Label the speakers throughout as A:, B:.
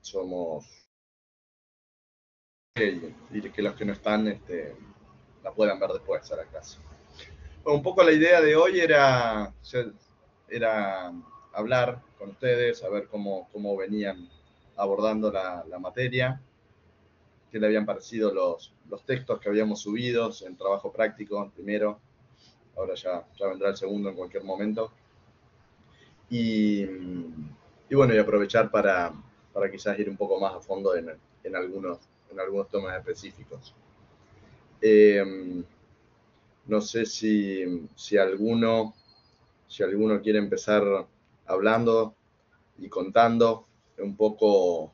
A: somos y que los que no están la puedan ver después a la clase. Bueno, un poco la idea de hoy era hablar con ustedes, a ver cómo venían abordando la materia, qué le habían parecido los textos que habíamos subido en trabajo práctico, el primero, ahora ya vendrá el segundo en cualquier momento. Y bueno, y aprovechar para quizás ir un poco más a fondo en algunos temas específicos. No sé si alguno quiere empezar hablando y contando un poco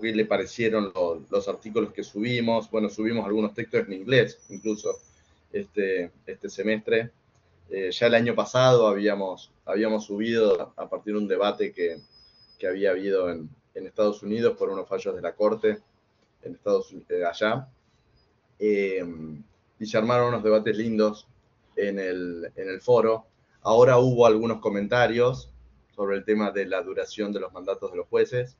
A: qué le parecieron los artículos que subimos. Bueno, subimos algunos textos en inglés, incluso este semestre. Ya el año pasado habíamos subido a partir de un debate que había habido en Estados Unidos por unos fallos de la Corte en allá. Y se armaron unos debates lindos en el foro. Ahora hubo algunos comentarios sobre el tema de la duración de los mandatos de los jueces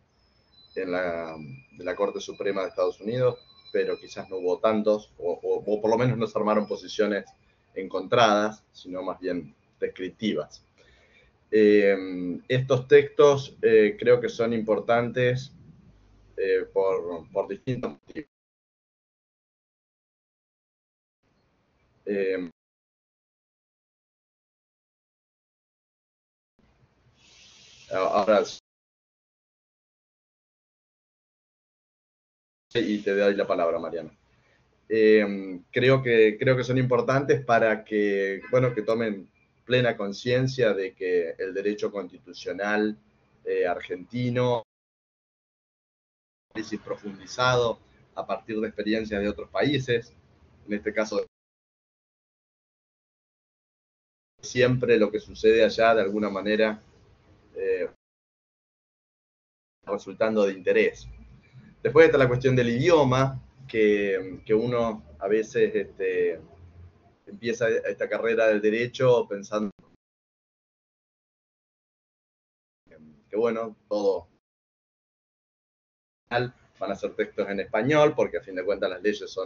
A: de la Corte Suprema de Estados Unidos, pero quizás no hubo tantos, o por lo menos no se armaron posiciones encontradas, sino más bien descriptivas. Estos textos creo que son importantes por distintos motivos. Ahora y te doy la palabra, Mariana. Creo que son importantes para que tomen plena conciencia de que el derecho constitucional argentino, análisis profundizado a partir de experiencias de otros países, en este caso siempre lo que sucede allá de alguna manera resultando de interés. Después está la cuestión del idioma, que uno a veces empieza esta carrera del derecho pensando que bueno, todo van a ser textos en español, porque a fin de cuentas las leyes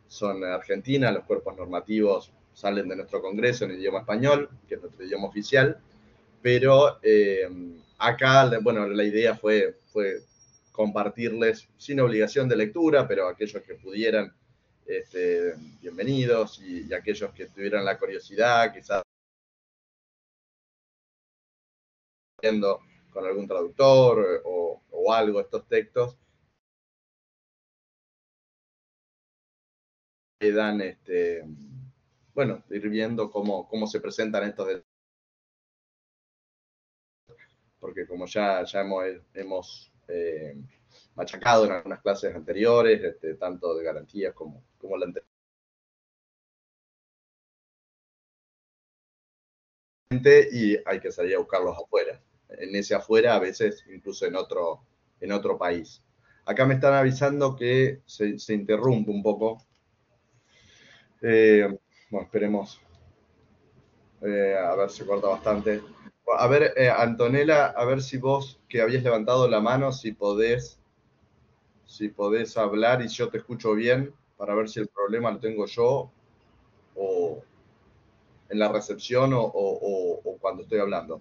A: son argentinas, los cuerpos normativos salen de nuestro Congreso en idioma español, que es nuestro idioma oficial, pero acá, bueno, la idea fue compartirles sin obligación de lectura, pero aquellos que pudieran, bienvenidos, y aquellos que tuvieran la curiosidad, quizás viendo con algún traductor o algo estos textos, que dan, bueno, ir viendo cómo se presentan estos, porque como ya hemos machacado en algunas clases anteriores, tanto de garantías como la anterior, y hay que salir a buscarlos afuera. En ese afuera, a veces incluso en otro país. Acá me están avisando que se interrumpe un poco. Bueno, esperemos. A ver, se corta bastante. A ver, Antonella, a ver si vos, que habías levantado la mano, si podés hablar y yo te escucho bien, para ver si el problema lo tengo yo o en la recepción o cuando estoy hablando.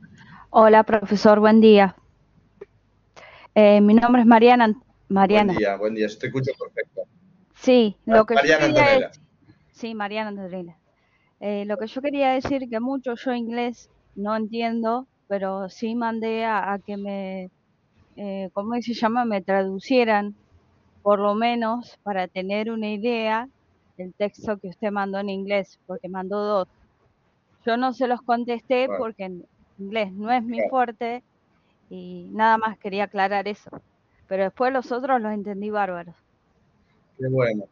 B: Hola, profesor, buen día. Mi nombre es Mariana.
A: Buen día, yo te escucho perfecto.
B: Sí, lo que yo
A: Mariana
B: quería
A: Antonella.
B: sí, Mariana Antonella. Lo que yo quería decir que mucho yo inglés no entiendo, pero sí mandé a que ¿cómo se llama? Me traducieran, por lo menos para tener una idea del texto que usted mandó en inglés, porque mandó dos. Yo no se los contesté
A: Bueno,
B: porque en inglés no es mi
A: claro,
B: fuerte y nada más quería aclarar eso. Pero después los otros los entendí bárbaros.
A: qué bueno.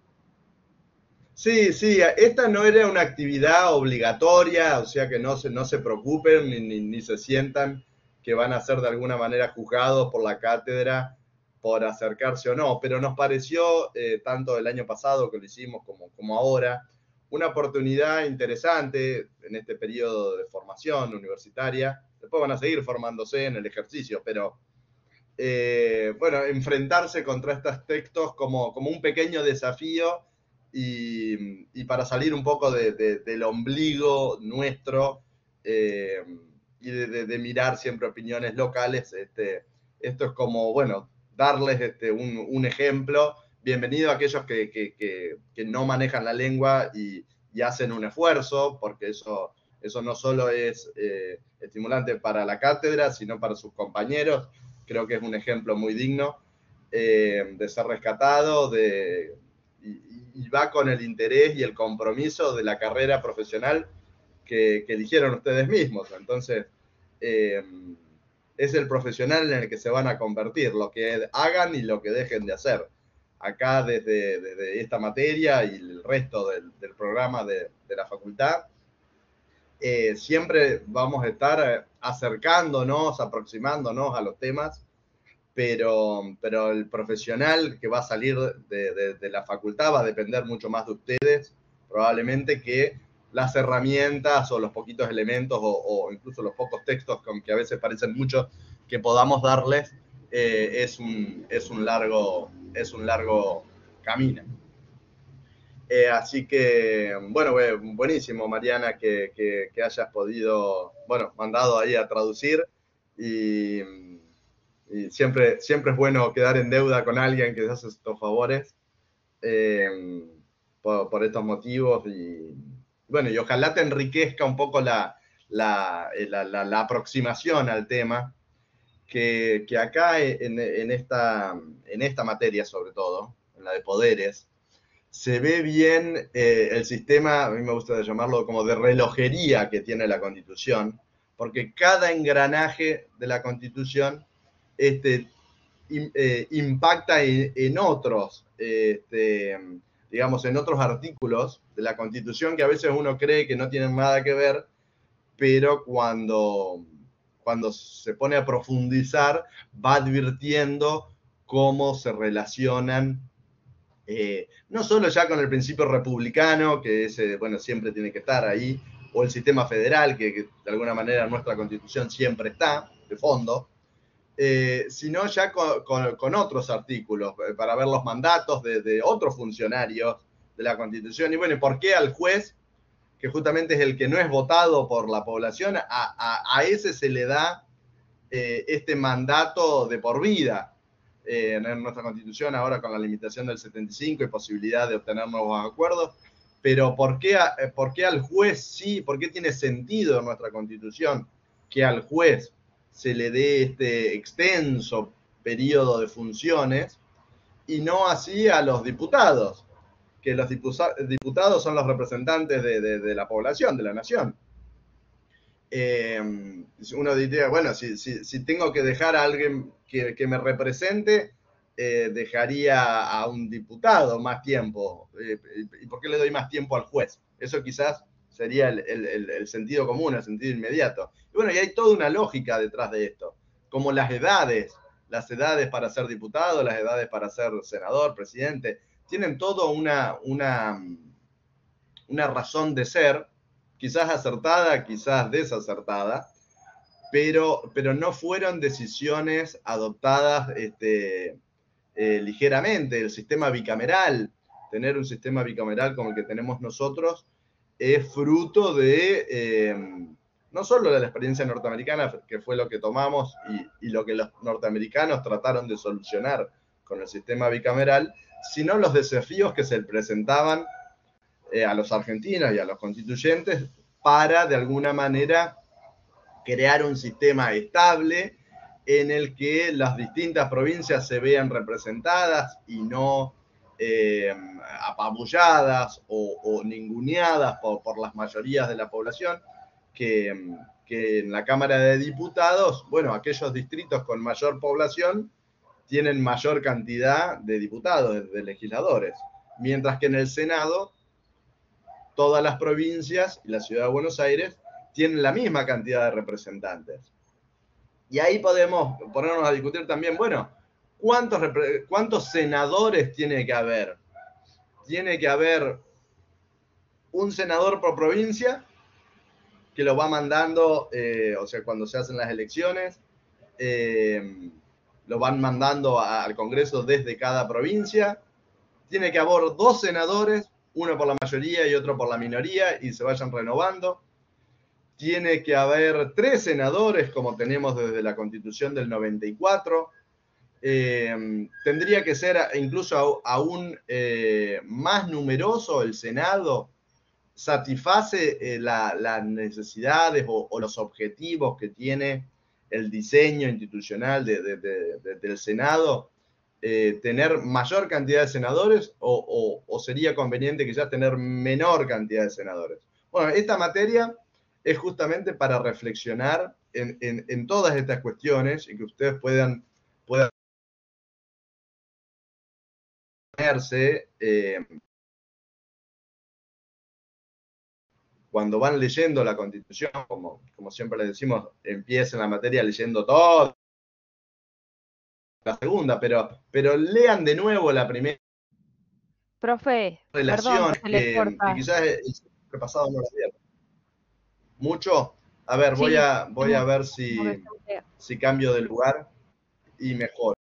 A: Sí, esta no era una actividad obligatoria, o sea que no se preocupen ni se sientan que van a ser de alguna manera juzgados por la cátedra por acercarse o no, pero nos pareció, tanto el año pasado que lo hicimos como ahora, una oportunidad interesante en este periodo de formación universitaria. Después van a seguir formándose en el ejercicio, pero bueno, enfrentarse contra estos textos como un pequeño desafío y para salir un poco del ombligo nuestro y de mirar siempre opiniones locales. Esto es como, bueno, darles un ejemplo. Bienvenido a aquellos que no manejan la lengua y hacen un esfuerzo, porque eso no solo es estimulante para la cátedra, sino para sus compañeros. Creo que es un ejemplo muy digno de ser rescatado, y va con el interés y el compromiso de la carrera profesional que eligieron ustedes mismos. Entonces, es el profesional en el que se van a convertir, lo que hagan y lo que dejen de hacer. Acá, desde esta materia y el resto del programa de la facultad, siempre vamos a estar acercándonos, aproximándonos a los temas, pero el profesional que va a salir de la facultad va a depender mucho más de ustedes, probablemente, que las herramientas o los poquitos elementos o incluso los pocos textos con que a veces parecen muchos que podamos darles. Es un largo camino. Así que, bueno, buenísimo, Mariana, que hayas podido, bueno, mandado ahí a traducir, y siempre es bueno quedar en deuda con alguien que te hace estos favores por estos motivos, y bueno, y ojalá te enriquezca un poco la aproximación al tema, que acá en esta materia, sobre todo, en la de poderes, se ve bien el sistema, a mí me gusta llamarlo como de relojería que tiene la Constitución, porque cada engranaje de la Constitución impacta en otros, digamos, en otros artículos de la Constitución que a veces uno cree que no tienen nada que ver, pero cuando se pone a profundizar va advirtiendo cómo se relacionan, no solo ya con el principio republicano, que bueno, siempre tiene que estar ahí, o el sistema federal, que de alguna manera en nuestra Constitución siempre está, de fondo, sino ya con otros artículos, para ver los mandatos de otros funcionarios de la Constitución. Y bueno, ¿por qué al juez, que justamente es el que no es votado por la población, a ese se le da este mandato de por vida? En nuestra Constitución ahora con la limitación del 75 y posibilidad de obtener nuevos acuerdos, pero ¿por qué al juez sí? ¿Por qué tiene sentido en nuestra Constitución que al juez se le dé este extenso periodo de funciones y no así a los diputados? Que los diputados son los representantes de la población, de la nación. Uno diría, bueno, si tengo que dejar a alguien que me represente, dejaría a un diputado más tiempo. ¿Y por qué le doy más tiempo al juez? Eso quizás sería el sentido común, el sentido inmediato. Y bueno, y hay toda una lógica detrás de esto, como las edades para ser diputado, las edades para ser senador, presidente, tienen todo una razón de ser, quizás acertada, quizás desacertada, pero no fueron decisiones adoptadas ligeramente. El sistema bicameral, tener un sistema bicameral como el que tenemos nosotros, es fruto de no solo de la experiencia norteamericana, que fue lo que tomamos y lo que los norteamericanos trataron de solucionar con el sistema bicameral, sino los desafíos que se presentaban a los argentinos y a los constituyentes para, de alguna manera, crear un sistema estable en el que las distintas provincias se vean representadas y no apabulladas o ninguneadas por las mayorías de la población, que en la Cámara de Diputados, bueno, aquellos distritos con mayor población tienen mayor cantidad de diputados, de legisladores, mientras que en el Senado todas las provincias y la ciudad de Buenos Aires tienen la misma cantidad de representantes. Y ahí podemos ponernos a discutir también, bueno, ¿cuántos senadores tiene que haber? Tiene que haber un senador por provincia que lo va mandando, o sea, cuando se hacen las elecciones, lo van mandando al Congreso desde cada provincia. Tiene que haber 2 senadores, uno por la mayoría y otro por la minoría, y se vayan renovando. Tiene que haber 3 senadores, como tenemos desde la Constitución del 94. Tendría que ser incluso aún más numeroso el Senado. Satisface las necesidades o los objetivos que tiene el diseño institucional del Senado. ¿Tener mayor cantidad de senadores o sería conveniente quizás tener menor cantidad de senadores? Bueno, esta materia es justamente para reflexionar en todas estas cuestiones y que ustedes puedan ponerse cuando van leyendo la Constitución, como siempre les decimos, empiecen la materia leyendo todo la segunda, pero lean de nuevo la primera
B: Profe, perdón
A: relación
B: que se le
A: que
B: corta.
A: quizás el pasado no la vieron. ¿Mucho? A ver, voy
B: Sí,
A: a ver
B: como que se buguea.
A: si cambio de lugar y mejor.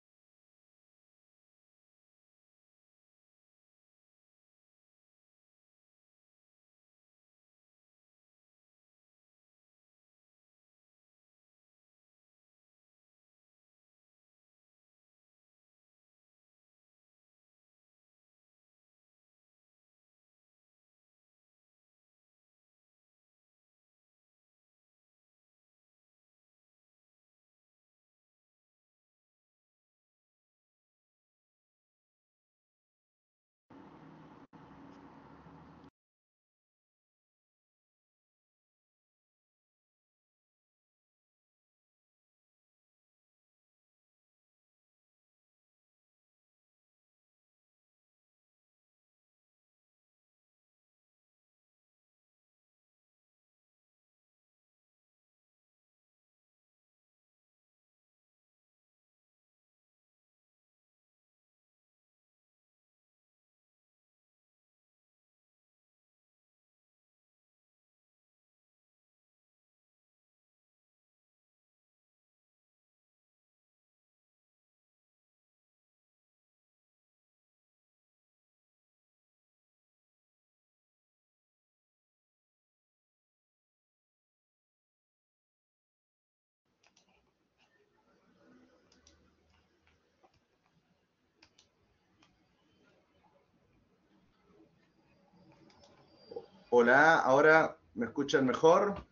A: Hola, ¿ahora me escuchan mejor?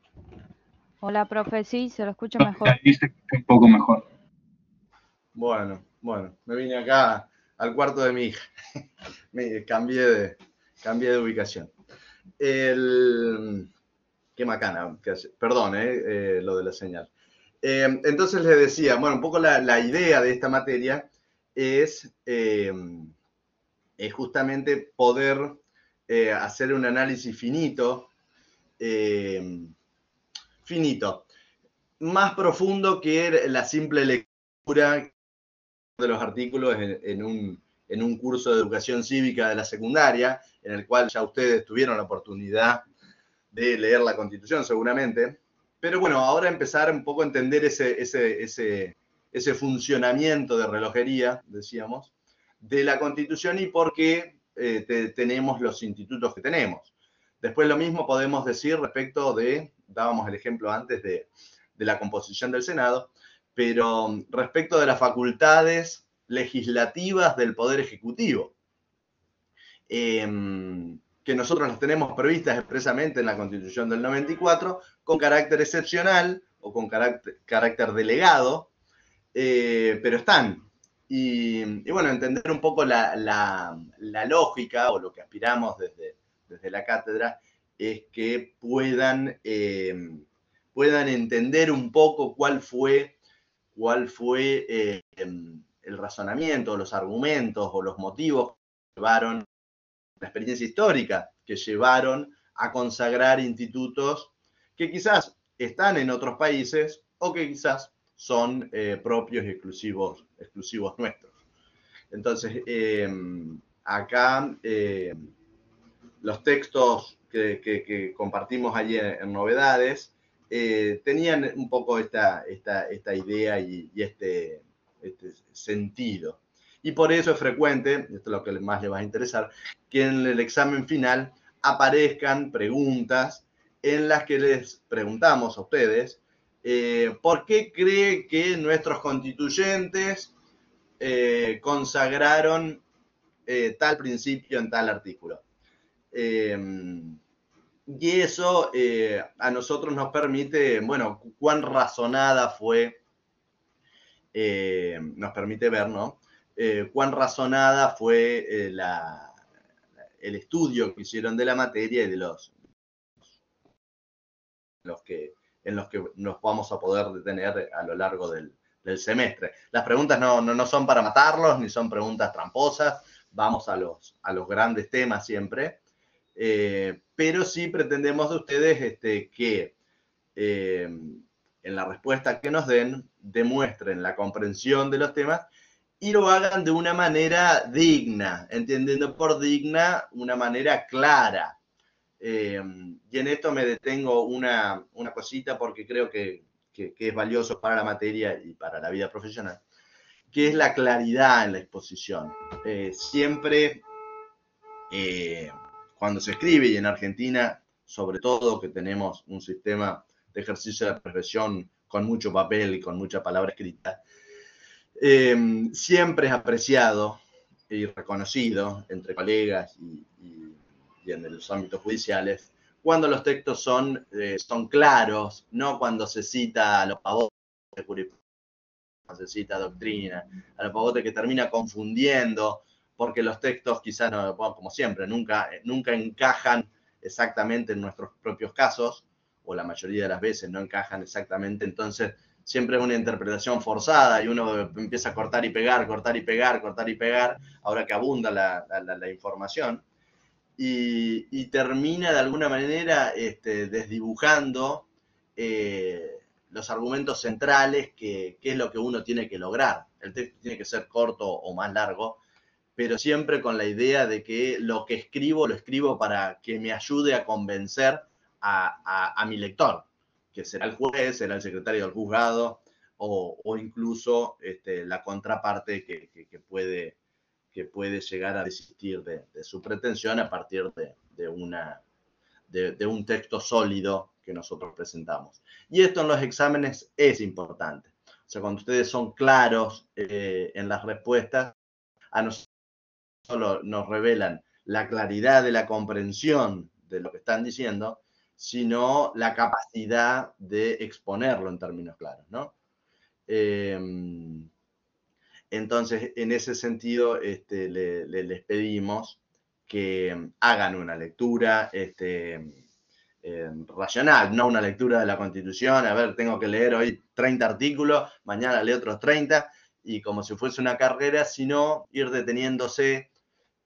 B: Hola, profe, sí, se lo escucha mejor.
C: Ahí se escucha un poco mejor.
A: Bueno, me vine acá al cuarto de mi hija. Me cambié de ubicación. Qué macana, perdón, lo de la señal. Entonces les decía, bueno, un poco la idea de esta materia es justamente poder hacer un análisis finito, más profundo que la simple lectura de los artículos en un curso de educación cívica de la secundaria, en el cual ya ustedes tuvieron la oportunidad de leer la Constitución seguramente. Pero bueno, ahora empezar un poco a entender ese funcionamiento de relojería, decíamos, de la Constitución y por qué tenemos los institutos que tenemos. Después lo mismo podemos decir respecto dábamos el ejemplo antes de la composición del Senado, pero respecto de las facultades legislativas del Poder Ejecutivo, que nosotros las tenemos previstas expresamente en la Constitución del 94, con carácter excepcional o con carácter delegado, pero están. Y bueno, entender un poco la lógica o lo que aspiramos desde la cátedra es que puedan entender un poco cuál fue el razonamiento, los argumentos o los motivos que llevaron, la experiencia histórica que llevaron a consagrar institutos que quizás están en otros países o que quizás son propios y exclusivos nuestros. Entonces, acá los textos que compartimos allí en Novedades tenían un poco esta idea y sentido. Y por eso es frecuente, esto es lo que más les va a interesar, que en el examen final aparezcan preguntas en las que les preguntamos a ustedes ¿por qué cree que nuestros constituyentes consagraron tal principio en tal artículo? Y eso a nosotros nos permite, bueno, cuán razonada fue, nos permite ver, ¿no? Cuán razonada fue el estudio que hicieron de la materia y de en los que nos vamos a poder detener a lo largo del semestre. Las preguntas no son para matarlos, ni son preguntas tramposas, vamos a los grandes temas siempre, pero sí pretendemos de ustedes que en la respuesta que nos den demuestren la comprensión de los temas y lo hagan de una manera digna, entendiendo por digna una manera clara. Y en esto me detengo una cosita porque creo que es valioso para la materia y para la vida profesional, que es la claridad en la exposición. Siempre cuando se escribe, y en Argentina, sobre todo que tenemos un sistema de ejercicio de la profesión con mucho papel y con mucha palabra escrita, siempre es apreciado y reconocido entre colegas y en los ámbitos judiciales cuando los textos son claros, no cuando se cita a los pavotes de jurisprudencia, se cita doctrina, a los pavotes que termina confundiendo, porque los textos quizás, no, bueno, como siempre, nunca encajan exactamente en nuestros propios casos, o la mayoría de las veces no encajan exactamente, entonces siempre es una interpretación forzada y uno empieza a cortar y pegar, cortar y pegar, cortar y pegar, ahora que abunda la información, y termina de alguna manera desdibujando los argumentos centrales, que es lo que uno tiene que lograr. El texto tiene que ser corto o más largo, pero siempre con la idea de que lo que escribo, lo escribo para que me ayude a convencer a mi lector, que será el juez, será el secretario del juzgado, o incluso la contraparte que puede llegar a desistir de su pretensión a partir de un texto sólido que nosotros presentamos. Y esto en los exámenes es importante. O sea, cuando ustedes son claros en las respuestas, a nosotros solo nos revelan la claridad de la comprensión de lo que están diciendo, sino la capacidad de exponerlo en términos claros, ¿no? Entonces, en ese sentido, les pedimos que hagan una lectura racional, no una lectura de la Constitución. A ver, tengo que leer hoy 30 artículos, mañana leo otros 30, y como si fuese una carrera, sino ir deteniéndose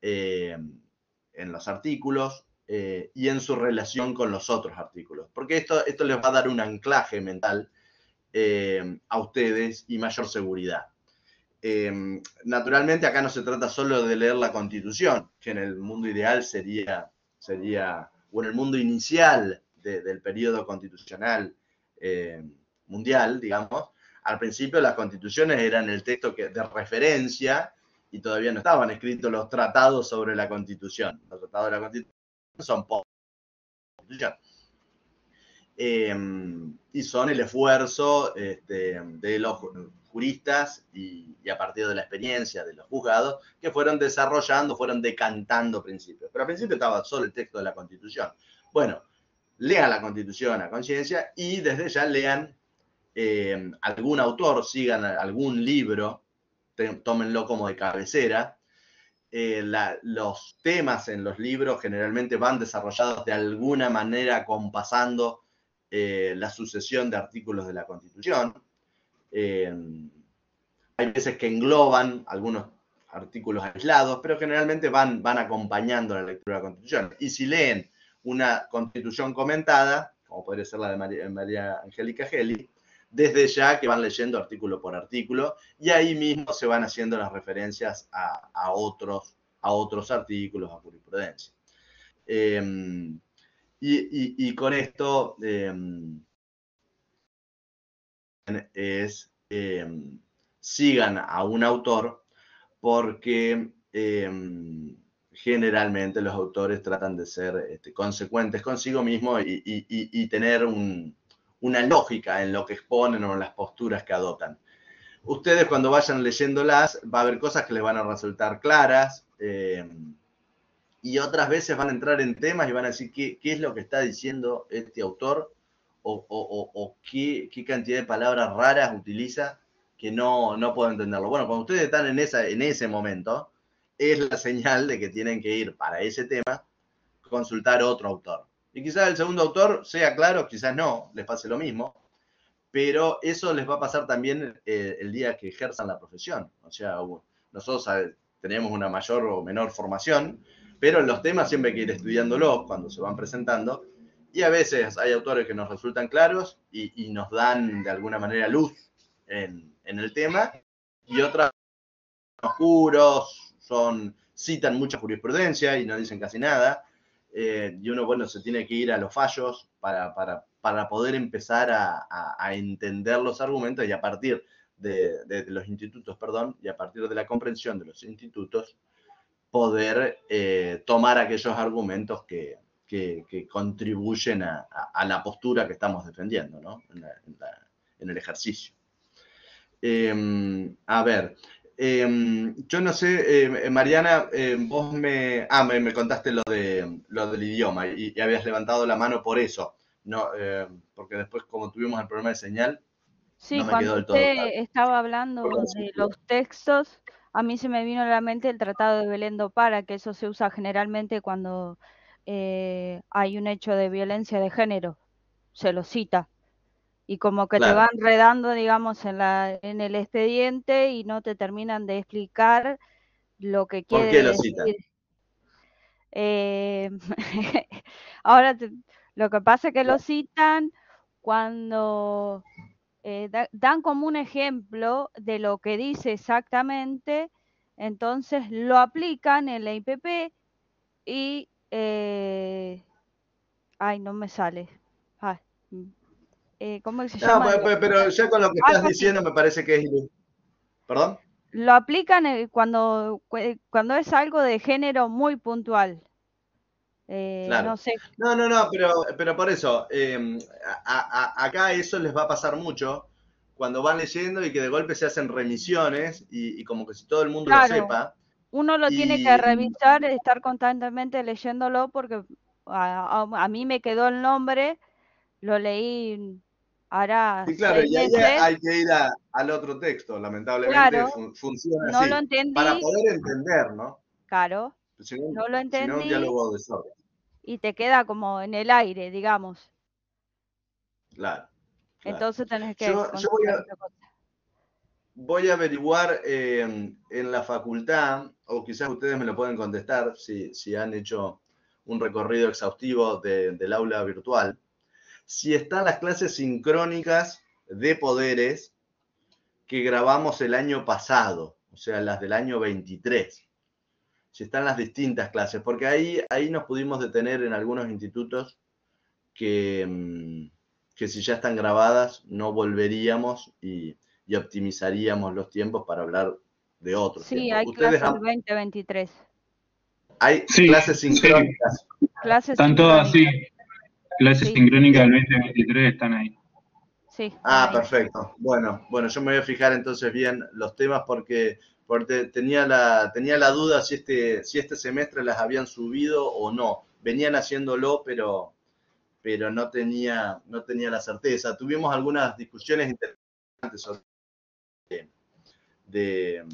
A: en los artículos y en su relación con los otros artículos. Porque esto les va a dar un anclaje mental a ustedes y mayor seguridad. Naturalmente acá no se trata solo de leer la Constitución, que en el mundo ideal sería o en el mundo inicial del periodo constitucional mundial, digamos, al principio las constituciones eran el texto de referencia y todavía no estaban escritos los tratados sobre la Constitución. Los tratados de la Constitución son post-Constitución. Y son el esfuerzo de los juristas y a partir de la experiencia de los juzgados que fueron desarrollando, fueron decantando principios. Pero al principio estaba solo el texto de la Constitución. Bueno, lean la Constitución a conciencia y desde ya lean algún autor, sigan algún libro, tómenlo como de cabecera. Los temas en los libros generalmente van desarrollados de alguna manera compasando la sucesión de artículos de la Constitución. Hay veces que engloban algunos artículos aislados, pero generalmente van acompañando la lectura de la Constitución. Y si leen una Constitución comentada, como podría ser la de María Angélica Gelli, desde ya que van leyendo artículo por artículo, y ahí mismo se van haciendo las referencias a otros artículos, a jurisprudencia. Y con esto es sigan a un autor, porque generalmente los autores tratan de ser consecuentes consigo mismo y tener una lógica en lo que exponen o en las posturas que adoptan. Ustedes cuando vayan leyéndolas va a haber cosas que les van a resultar claras, y otras veces van a entrar en temas y van a decir qué es lo que está diciendo este autor, o qué cantidad de palabras raras utiliza que no puedo entenderlo. Bueno, cuando ustedes están en ese momento, es la señal de que tienen que ir para ese tema, consultar otro autor. Y quizás el segundo autor sea claro, quizás no, les pase lo mismo, pero eso les va a pasar también el día que ejerzan la profesión. O sea, nosotros tenemos una mayor o menor formación, pero en los temas siempre hay que ir estudiándolos cuando se van presentando, y a veces hay autores que nos resultan claros y nos dan de alguna manera luz en el tema, y otras oscuros, citan mucha jurisprudencia y no dicen casi nada, y uno, bueno, se tiene que ir a los fallos para poder empezar a entender los argumentos, y a partir de los institutos, y a partir de la comprensión de los institutos, poder tomar aquellos argumentos que contribuyen a la postura que estamos defendiendo, ¿no? en el ejercicio. A ver, yo no sé, Mariana, vos me contaste lo del idioma y habías levantado la mano por eso, no, porque después, como tuvimos el problema de señal,
B: Sí,
A: no me quedó
B: cuando
A: del todo
B: usted
A: claro.
B: estaba hablando de los textos, a mí se me vino a la mente el Tratado de Belén do Pará, que eso se usa generalmente cuando hay un hecho de violencia de género, se lo cita. Y como que te va
A: Claro.
B: enredando, digamos, en el expediente y no te terminan de explicar lo que
A: ¿Por qué
B: quiere
A: lo citan?
B: decir. Ahora, lo que pasa es que lo citan cuando dan como un ejemplo de lo que dice exactamente, entonces lo aplican en la IPP y, ay, no me sale. Ay, ¿cómo se
A: No,
B: llama?
A: pero ya con lo que estás
B: Algo así.
A: diciendo me parece que es... ¿Perdón?
B: Lo aplican cuando es algo de género muy puntual. No
A: Claro.
B: sé,
A: No, pero por eso, acá eso les va a pasar mucho cuando van leyendo y que de golpe se hacen remisiones y como que si todo el mundo lo
B: claro,
A: sepa.
B: uno lo tiene que
A: Y,
B: revisar, estar constantemente leyéndolo porque a mí me quedó el nombre, lo leí hará
A: y claro,
B: 6
A: y ahí
B: meses,
A: hay que ir al otro texto, lamentablemente
B: claro,
A: funciona
B: no lo
A: así, para
B: entendí,
A: poder entender, ¿no?
B: claro,
A: Si no,
B: no lo
A: si no, un
B: entendí
A: diálogo de sordos.
B: y te queda como en el aire, digamos.
A: Claro, claro.
B: Entonces tenés que
A: Yo
B: consultar otra cosa.
A: voy a averiguar en la facultad, o quizás ustedes me lo pueden contestar si han hecho un recorrido exhaustivo del aula virtual, si están las clases sincrónicas de poderes que grabamos el año pasado, o sea, las del año 23. Si están las distintas clases, porque ahí nos pudimos detener en algunos institutos que si ya están grabadas no volveríamos y optimizaríamos los tiempos para hablar de otros
B: Sí,
A: tiempos.
B: hay
A: Ustedes
B: clases 2023,
A: hay
C: Sí,
A: clases
C: sí,
A: sincrónicas.
B: clases
C: están todas así.
B: sincrónicas.
C: Clases
B: Sí,
C: sincrónicas del 2023 están ahí.
B: sí, están ahí.
A: Perfecto. Bueno, yo me voy a fijar entonces bien los temas porque tenía la duda si este semestre las habían subido o no. Venían haciéndolo, pero no tenía la certeza. Tuvimos algunas discusiones interesantes sobre de,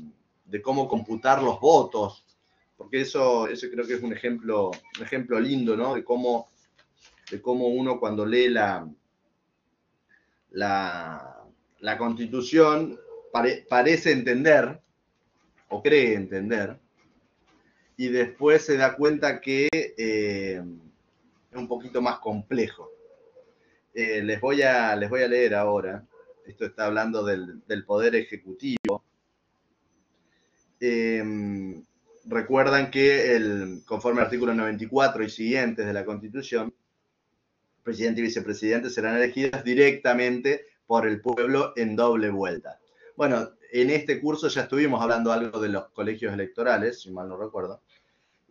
A: de cómo computar los votos, porque eso creo que es un ejemplo lindo, ¿no? De cómo uno cuando lee la Constitución parece entender o cree entender, y después se da cuenta que es un poquito más complejo. Les voy a leer ahora. Esto está hablando del poder ejecutivo. Recuerdan que conforme al artículo 94 y siguientes de la Constitución, presidente y vicepresidente serán elegidos directamente por el pueblo en doble vuelta. Bueno, en este curso ya estuvimos hablando algo de los colegios electorales, si mal no recuerdo.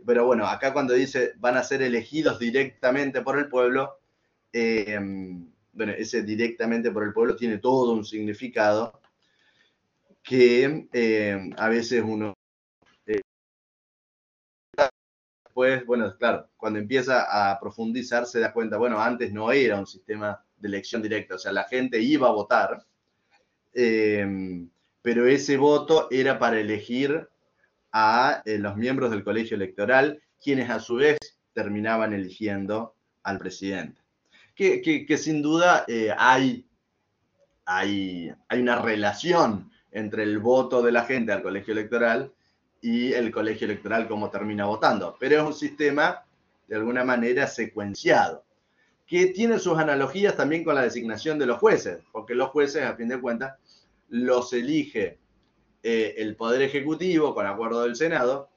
A: Pero bueno, acá cuando dice van a ser elegidos directamente por el pueblo, bueno, ese directamente por el pueblo tiene todo un significado que a veces uno después, bueno, claro, cuando empieza a profundizar se da cuenta, bueno, antes no era un sistema de elección directa, o sea, la gente iba a votar, pero ese voto era para elegir a los miembros del colegio electoral, quienes a su vez terminaban eligiendo al presidente. Que sin duda hay una relación entre el voto de la gente al colegio electoral y el colegio electoral cómo termina votando, pero es un sistema de alguna manera secuenciado, que tiene sus analogías también con la designación de los jueces, porque los jueces, a fin de cuentas, los elige el Poder Ejecutivo con acuerdo del Senado,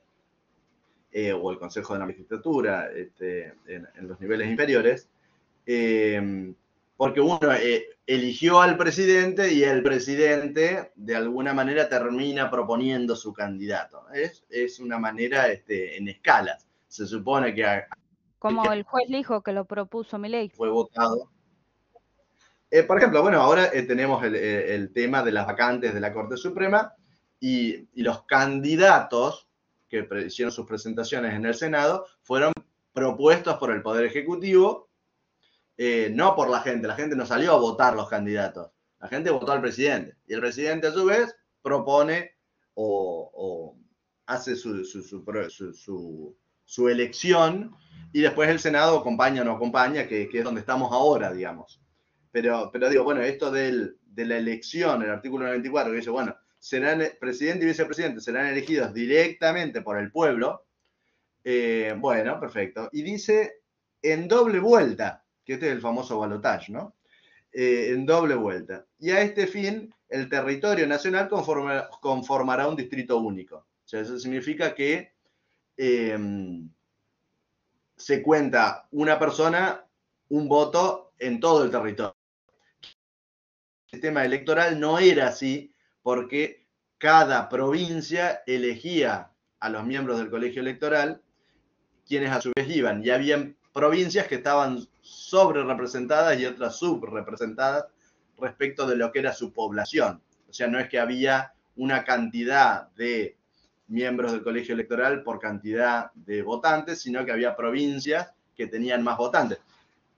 A: o el Consejo de la Magistratura en los niveles inferiores, porque uno eligió al presidente y el presidente de alguna manera termina proponiendo su candidato. Es una manera en escalas. Se supone que
B: Como el juez dijo que lo propuso Milei.
A: fue votado. Por ejemplo, bueno, ahora tenemos el tema de las vacantes de la Corte Suprema y los candidatos que hicieron sus presentaciones en el Senado fueron propuestos por el Poder Ejecutivo, no por la gente no salió a votar los candidatos, la gente votó al presidente y el presidente a su vez propone o hace su elección y después el Senado acompaña o no acompaña, que es donde estamos ahora, digamos. Pero digo, bueno, esto de la elección, el artículo 94, que dice, bueno, serán presidente y vicepresidente, serán elegidos directamente por el pueblo. Bueno, perfecto. Y dice en doble vuelta, que este es el famoso balotage, ¿no? En doble vuelta. Y a este fin, el territorio nacional conformará un distrito único. O sea, eso significa que se cuenta una persona, un voto en todo el territorio. El sistema electoral no era así porque cada provincia elegía a los miembros del colegio electoral, quienes a su vez iban, y había provincias que estaban sobre representadas y otras subrepresentadas respecto de lo que era su población. O sea, no es que había una cantidad de miembros del colegio electoral por cantidad de votantes, sino que había provincias que tenían más votantes.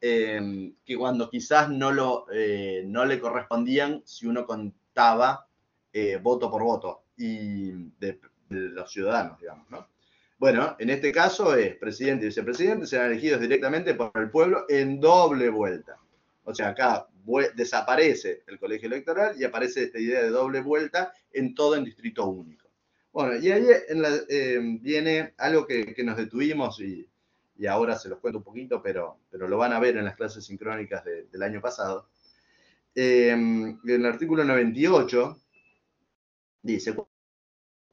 A: Que cuando quizás no le correspondían si uno contaba voto por voto y de los ciudadanos, digamos, ¿no? Bueno, en este caso es presidente y vicepresidente serán elegidos directamente por el pueblo en doble vuelta. O sea, acá desaparece el colegio electoral y aparece esta idea de doble vuelta en todo en distrito único. Bueno, y ahí viene algo que nos detuvimos y ahora se los cuento un poquito, pero lo van a ver en las clases sincrónicas del año pasado. En el artículo 98 dice,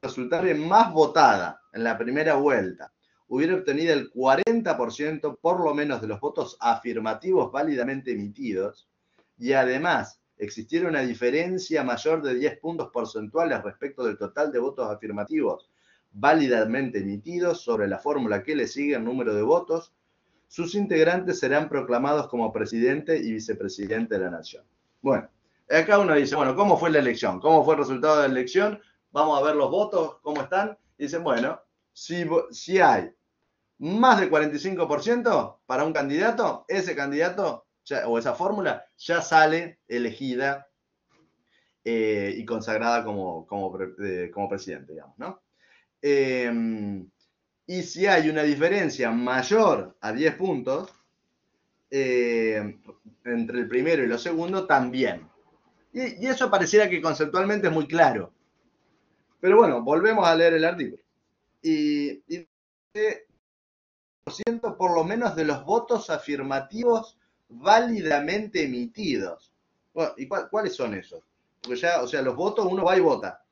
A: resultare más votada en la primera vuelta, hubiera obtenido el 40% por lo menos de los votos afirmativos válidamente emitidos, y además existiera una diferencia mayor de 10 puntos porcentuales respecto del total de votos afirmativos válidamente emitidos sobre la fórmula que le sigue el número de votos, sus integrantes serán proclamados como presidente y vicepresidente de la nación. Bueno, acá uno dice, bueno, ¿cómo fue la elección? ¿Cómo fue el resultado de la elección? Vamos a ver los votos, ¿cómo están? Y dicen, bueno, si hay más del 45% para un candidato, ese candidato o esa fórmula ya sale elegida y consagrada como presidente, digamos, ¿no? Y si hay una diferencia mayor a 10 puntos entre el primero y los segundos, también. Y eso pareciera que conceptualmente es muy claro. Pero bueno, volvemos a leer el artículo. Y dice, por lo menos de los votos afirmativos válidamente emitidos. Bueno, ¿y cuáles son esos? Porque ya, o sea, los votos uno va y vota,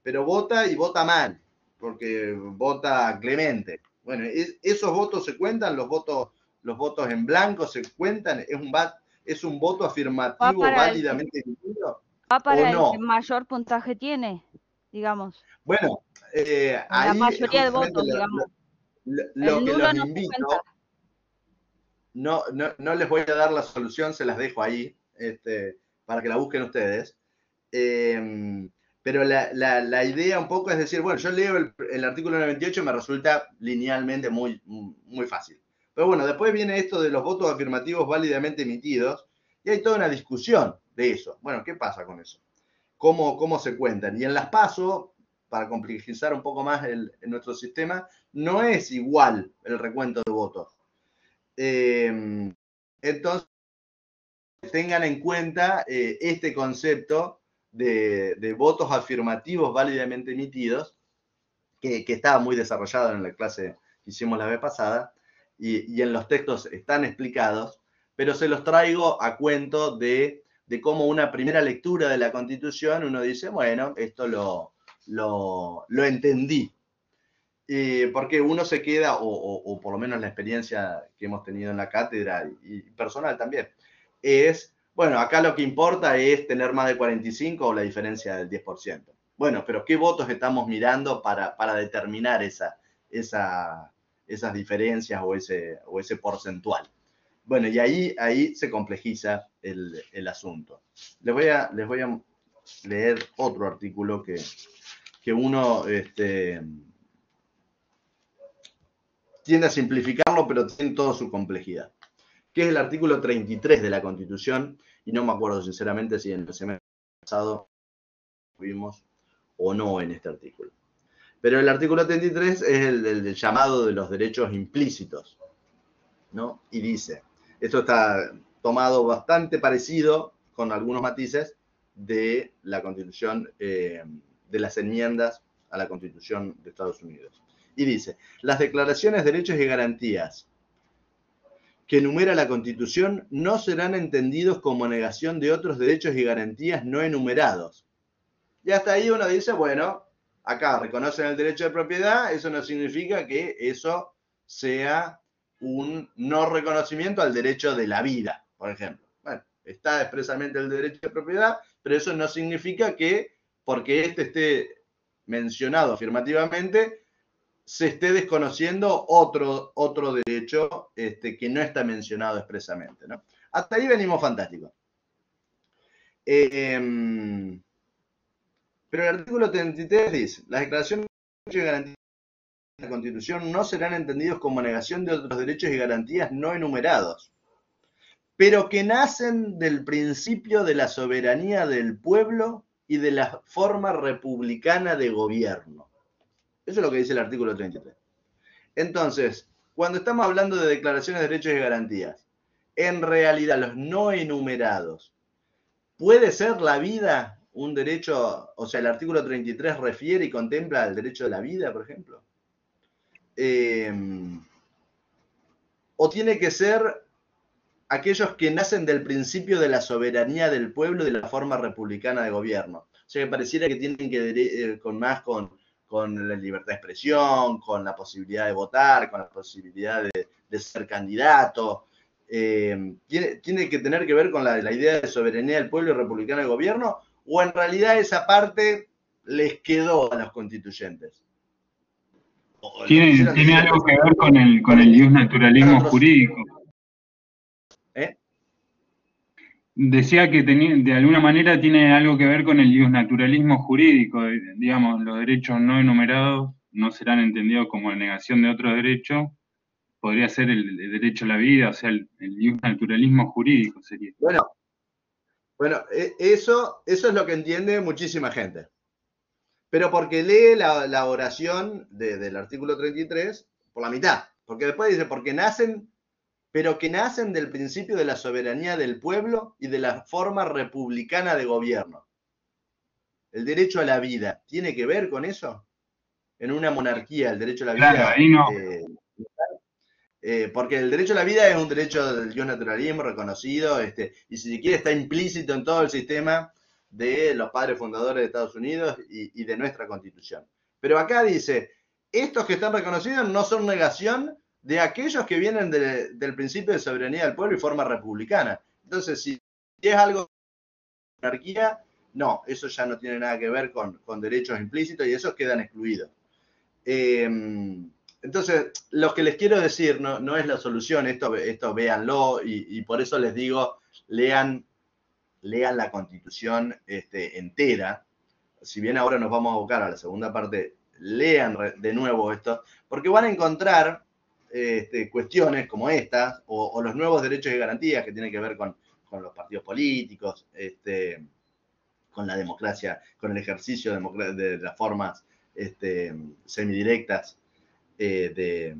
A: pero vota y vota mal, porque vota clemente. Bueno, esos votos se cuentan, los votos en blanco se cuentan, es un voto afirmativo válidamente emitido.
B: Va
A: o
B: para el que
A: no.
B: mayor puntaje tiene, digamos.
A: Bueno,
B: En la
A: ahí
B: mayoría de
A: justamente
B: votos, digamos.
A: lo
B: El
A: que
B: nulo
A: los
B: no se cuenta.
A: invito, no les voy a dar la solución, se las dejo ahí, para que la busquen ustedes. Pero la idea un poco es decir, bueno, yo leo el artículo 98 y me resulta linealmente muy, muy fácil. Pero bueno, después viene esto de los votos afirmativos válidamente emitidos y hay toda una discusión de eso. Bueno, ¿qué pasa con eso? ¿Cómo se cuentan? Y en las PASO, para complejizar un poco más en nuestro sistema, no es igual el recuento de votos. Entonces, tengan en cuenta este concepto de votos afirmativos válidamente emitidos, que estaba muy desarrollado en la clase que hicimos la vez pasada, y en los textos están explicados, pero se los traigo a cuento de cómo una primera lectura de la Constitución uno dice, bueno, esto lo entendí. Porque uno se queda, o por lo menos la experiencia que hemos tenido en la cátedra y personal también, es, bueno, acá lo que importa es tener más de 45 o la diferencia del 10%. Bueno, pero ¿qué votos estamos mirando para determinar esas diferencias o ese porcentual? Bueno, y ahí se complejiza el asunto. Les voy a leer otro artículo que uno tiende a simplificarlo, pero tiene toda su complejidad, que es el artículo 33 de la Constitución, y no me acuerdo sinceramente si en el semestre pasado vimos o no en este artículo. Pero el artículo 33 es el llamado de los derechos implícitos, ¿no? Y dice, esto está tomado bastante parecido, con algunos matices, de la Constitución, de las enmiendas a la Constitución de Estados Unidos. Y dice, las declaraciones, derechos y garantías que enumera la Constitución no serán entendidos como negación de otros derechos y garantías no enumerados. Y hasta ahí uno dice, bueno, acá reconocen el derecho de propiedad, eso no significa que eso sea un no reconocimiento al derecho de la vida, por ejemplo. Bueno, está expresamente el derecho de propiedad, pero eso no significa que porque esté mencionado afirmativamente, se esté desconociendo otro derecho que no está mencionado expresamente, ¿no? Hasta ahí venimos fantásticos. Pero el artículo 33 dice, las declaraciones de garantías de la Constitución no serán entendidos como negación de otros derechos y garantías no enumerados, pero que nacen del principio de la soberanía del pueblo y de la forma republicana de gobierno. Eso es lo que dice el artículo 33. Entonces, cuando estamos hablando de declaraciones de derechos y garantías, en realidad los no enumerados, ¿puede ser la vida un derecho? O sea, el artículo 33 refiere y contempla el derecho de la vida, por ejemplo. O tiene que ser aquellos que nacen del principio de la soberanía del pueblo y de la forma republicana de gobierno. O sea, que pareciera que tienen que ver con la libertad de expresión, con la posibilidad de votar, con la posibilidad de ser candidato. ¿Tiene que tener que ver con la idea de soberanía del pueblo y republicana de gobierno? ¿O en realidad esa parte les quedó a los constituyentes?
C: Tiene algo que ver con el iusnaturalismo jurídico. Decía que de alguna manera tiene algo que ver con el iusnaturalismo jurídico. Digamos, los derechos no enumerados no serán entendidos como negación de otro derecho. Podría ser el derecho a la vida, o sea, el iusnaturalismo jurídico sería.
A: Bueno, eso es lo que entiende muchísima gente. Pero porque lee la oración del artículo 33 por la mitad. Porque después dice, pero que nacen del principio de la soberanía del pueblo y de la forma republicana de gobierno. El derecho a la vida, ¿tiene que ver con eso? En una monarquía, el derecho a la vida...
C: Claro, ahí no.
A: Porque el derecho a la vida es un derecho del iusnaturalismo reconocido, y si se quiere está implícito en todo el sistema de los padres fundadores de Estados Unidos y de nuestra Constitución. Pero acá dice, estos que están reconocidos no son negación de aquellos que vienen del principio de soberanía del pueblo y forma republicana. Entonces, si es algo de monarquía, no, eso ya no tiene nada que ver con derechos implícitos y esos quedan excluidos. Entonces, lo que les quiero decir no es la solución, esto véanlo, y por eso les digo, lean la Constitución entera. Si bien ahora nos vamos a abocar a la segunda parte, lean de nuevo esto, porque van a encontrar cuestiones como estas, o los nuevos derechos y garantías que tienen que ver con los partidos políticos, con la democracia, con el ejercicio de las formas semidirectas de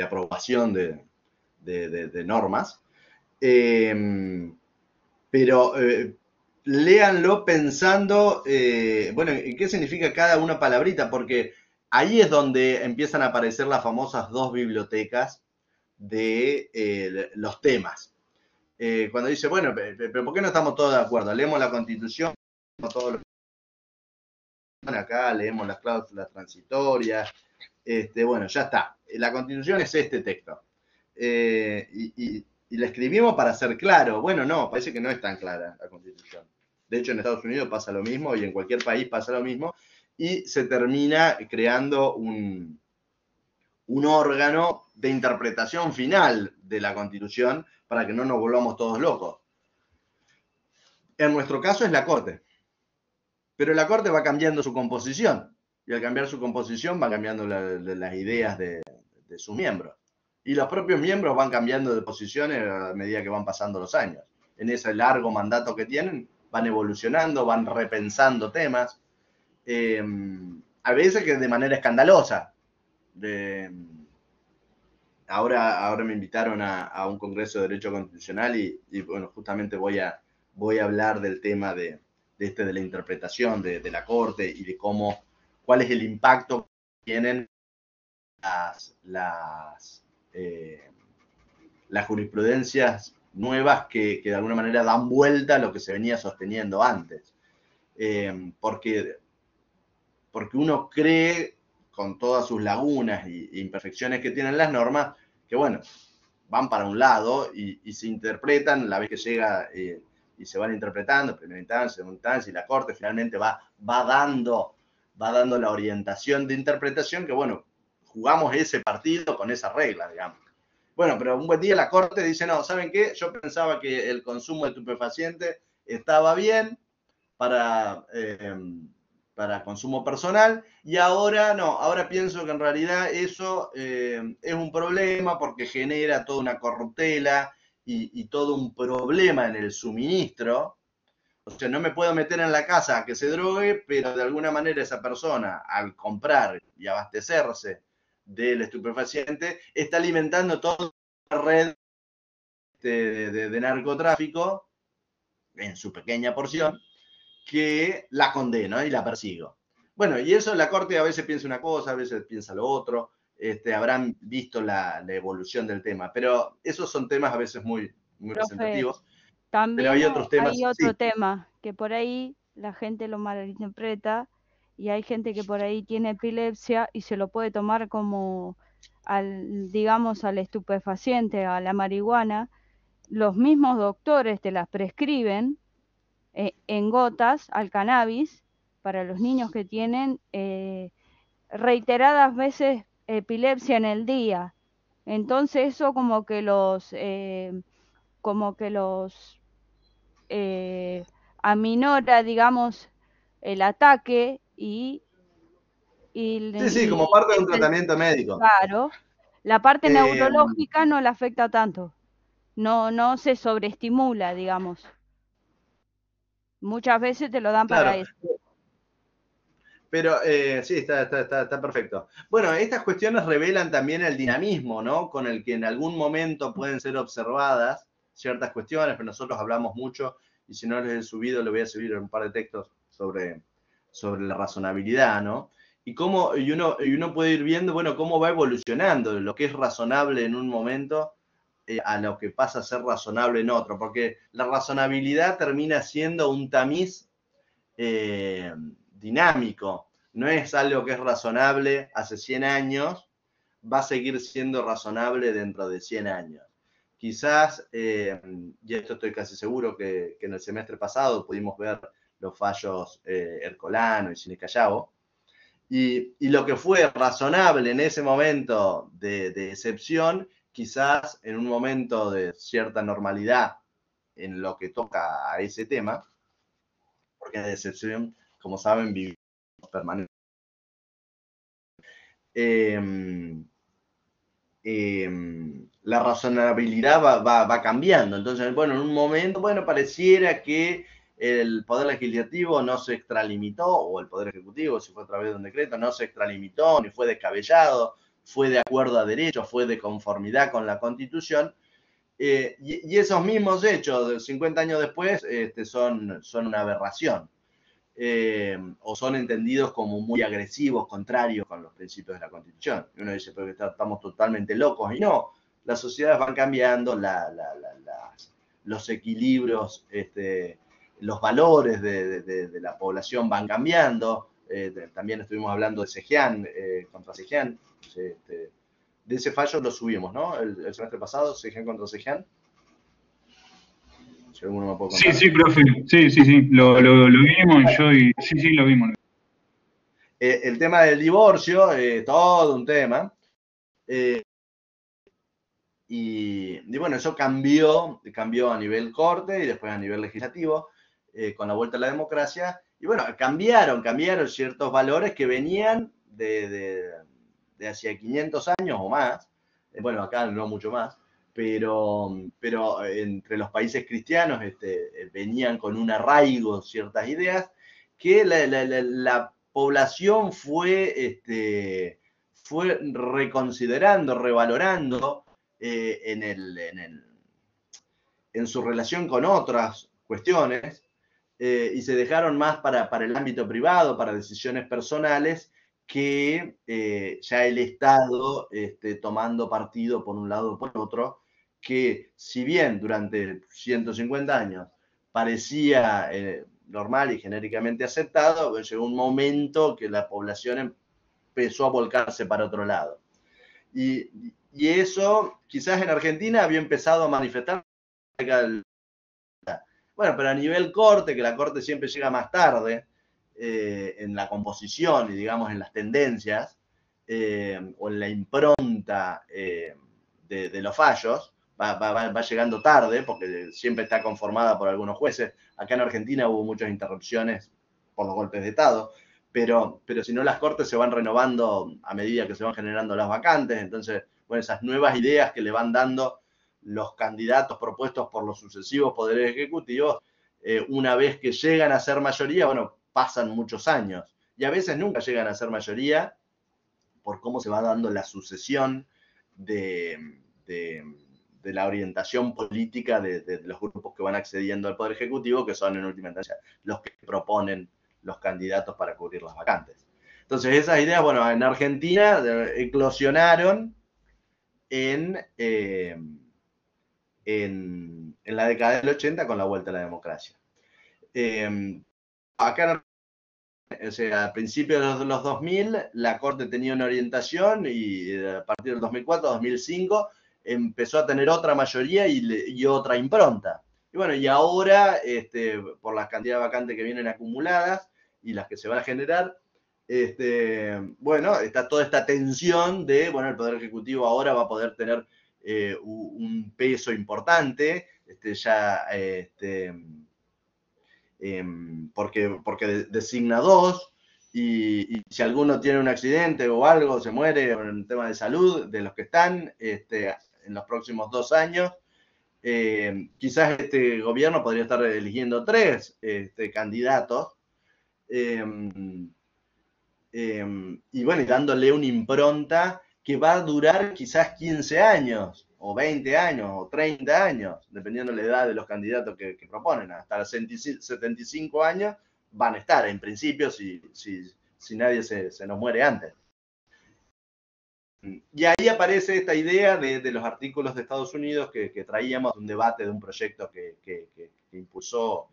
A: aprobación de normas. Pero léanlo pensando, bueno, ¿en qué significa cada una palabrita? Porque ahí es donde empiezan a aparecer las famosas 2 bibliotecas de los temas. Cuando dice, bueno, pero ¿por qué no estamos todos de acuerdo? Leemos la Constitución, todos los acá, leemos las cláusulas transitorias, bueno, ya está. La Constitución es este texto. Y la escribimos para ser claro. Bueno, no, parece que no es tan clara la Constitución. De hecho, en Estados Unidos pasa lo mismo y en cualquier país pasa lo mismo. Y se termina creando un órgano de interpretación final de la Constitución para que no nos volvamos todos locos. En nuestro caso es la Corte. Pero la Corte va cambiando su composición. Y al cambiar su composición van cambiando las ideas de sus miembros. Y los propios miembros van cambiando de posiciones a medida que van pasando los años. En ese largo mandato que tienen, van evolucionando, van repensando temas. A veces que de manera escandalosa. Ahora me invitaron a un congreso de Derecho Constitucional y bueno, justamente voy a hablar del tema de la interpretación de la Corte y de cuál es el impacto que tienen las jurisprudencias nuevas que de alguna manera dan vuelta a lo que se venía sosteniendo antes. Porque uno cree, con todas sus lagunas e imperfecciones que tienen las normas, que bueno, van para un lado y se interpretan la vez que llega y se van interpretando, primera instancia, segunda instancia, y la Corte finalmente va dando la orientación de interpretación que, bueno, jugamos ese partido con esas reglas, digamos. Bueno, pero un buen día la Corte dice, no, ¿saben qué? Yo pensaba que el consumo de estupefacientes estaba bien para consumo personal y ahora no, ahora pienso que en realidad eso es un problema porque genera toda una corruptela y todo un problema en el suministro. O sea, no me puedo meter en la casa a que se drogue, pero de alguna manera esa persona, al comprar y abastecerse del estupefaciente, está alimentando toda una red de narcotráfico, en su pequeña porción, que la condeno y la persigo. Bueno, y eso la Corte a veces piensa una cosa, a veces piensa lo otro, habrán visto la evolución del tema, pero esos son temas a veces muy representativos.
B: También
A: pero hay otros temas.
B: hay otro
A: sí.
B: tema que por ahí la gente lo malinterpreta y hay gente que por ahí tiene epilepsia y se lo puede tomar como digamos al estupefaciente, a la marihuana. Los mismos doctores te las prescriben en gotas al cannabis para los niños que tienen reiteradas veces epilepsia en el día. Entonces eso como que los aminora, digamos, el ataque
A: Sí, como parte de un tratamiento médico.
B: Claro, la parte neurológica no la afecta tanto, no se sobreestimula, digamos. Muchas veces te lo dan
A: Claro.
B: para eso.
A: Pero sí, está perfecto. Bueno, estas cuestiones revelan también el dinamismo, ¿no? Con el que en algún momento pueden ser observadas ciertas cuestiones, pero nosotros hablamos mucho, y si no les he subido, le voy a subir un par de textos sobre la razonabilidad, ¿no? Y uno puede ir viendo, bueno, cómo va evolucionando lo que es razonable en un momento a lo que pasa a ser razonable en otro, porque la razonabilidad termina siendo un tamiz dinámico. No es algo que es razonable hace 100 años, va a seguir siendo razonable dentro de 100 años. quizás, y esto estoy casi seguro que en el semestre pasado pudimos ver los fallos Ercolano y Cine Callao, y lo que fue razonable en ese momento de excepción, quizás en un momento de cierta normalidad en lo que toca a ese tema, porque de excepción, como saben, vivimos permanentemente. La razonabilidad va cambiando. Entonces, bueno, en un momento, bueno, pareciera que el Poder Legislativo no se extralimitó, o el Poder Ejecutivo, si fue a través de un decreto, no se extralimitó, ni fue descabellado, fue de acuerdo a derecho, fue de conformidad con la Constitución. Y esos mismos hechos, 50 años después, son una aberración. O son entendidos como muy agresivos, contrarios con los principios de la Constitución. Y uno dice, pero estamos totalmente locos. Y no, las sociedades van cambiando, los equilibrios, los valores de la población van cambiando. También estuvimos hablando de Cejean, contra Cejean. De ese fallo lo subimos, ¿no? El semestre pasado, Cejean contra Cejean. Si alguno me puede contar.
C: Sí, profe. Sí. Lo vimos sí, lo vimos.
A: El tema del divorcio, todo un tema. Y bueno, eso cambió a nivel corte y después a nivel legislativo, con la vuelta a la democracia. Y bueno, cambiaron ciertos valores que venían de hacia 500 años o más. Bueno, acá no mucho más. Pero entre los países cristianos venían con un arraigo ciertas ideas que la población fue reconsiderando, revalorando en su relación con otras cuestiones, y se dejaron más para el ámbito privado, para decisiones personales, que ya el Estado tomando partido por un lado o por otro, que si bien durante 150 años parecía normal y genéricamente aceptado, llegó un momento que la población empezó a volcarse para otro lado. Y eso quizás en Argentina había empezado a manifestar. Bueno, pero a nivel corte, que la corte siempre llega más tarde, en la composición y digamos en las tendencias, o en la impronta de los fallos, va llegando tarde, porque siempre está conformada por algunos jueces. Acá en Argentina hubo muchas interrupciones por los golpes de Estado, pero si no, las cortes se van renovando a medida que se van generando las vacantes. Entonces, bueno, esas nuevas ideas que le van dando los candidatos propuestos por los sucesivos poderes ejecutivos, una vez que llegan a ser mayoría, bueno, pasan muchos años. Y a veces nunca llegan a ser mayoría por cómo se va dando la sucesión de la orientación política de los grupos que van accediendo al Poder Ejecutivo, que son en última instancia los que proponen los candidatos para cubrir las vacantes. Entonces esas ideas, bueno, en Argentina eclosionaron en la década del 80 con la vuelta a la democracia. Acá, o sea, a principios de los 2000, la Corte tenía una orientación y a partir del 2004, 2005, empezó a tener otra mayoría y otra impronta. Y bueno, y ahora, por las cantidades de vacantes que vienen acumuladas y las que se van a generar, bueno, está toda esta tensión de, bueno, el Poder Ejecutivo ahora va a poder tener un peso importante, porque designa dos, y si alguno tiene un accidente o algo, se muere en un tema de salud, de los que están en los próximos 2 años, quizás este gobierno podría estar eligiendo 3 candidatos, y bueno, y dándole una impronta que va a durar quizás 15 años, o 20 años, o 30 años, dependiendo de la edad de los candidatos que proponen. Hasta los 75 años van a estar, en principio, si nadie se nos muere antes. Y ahí aparece esta idea de los artículos de Estados Unidos que traíamos, un debate de un proyecto que impulsó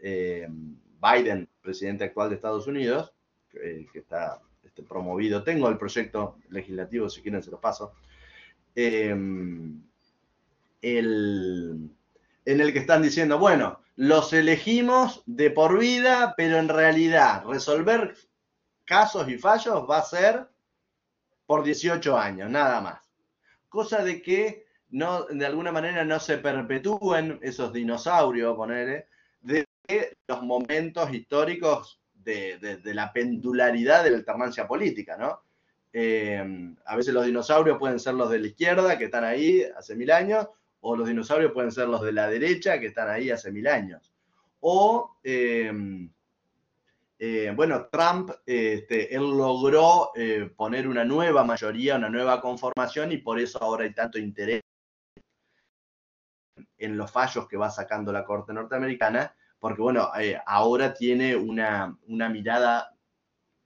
A: Biden, presidente actual de Estados Unidos, que está promovido. Tengo el proyecto legislativo, si quieren se los paso. en el que están diciendo, bueno, los elegimos de por vida, pero en realidad resolver casos y fallos va a ser por 18 años, nada más. Cosa de que no, de alguna manera no se perpetúen esos dinosaurios, ponele, de los momentos históricos de la pendularidad de la alternancia política, ¿no? A veces los dinosaurios pueden ser los de la izquierda, que están ahí hace 1000 años, o los dinosaurios pueden ser los de la derecha, que están ahí hace 1000 años. O, bueno, Trump, él logró poner una nueva mayoría, una nueva conformación, y por eso ahora hay tanto interés en los fallos que va sacando la Corte norteamericana, porque, bueno, ahora tiene una mirada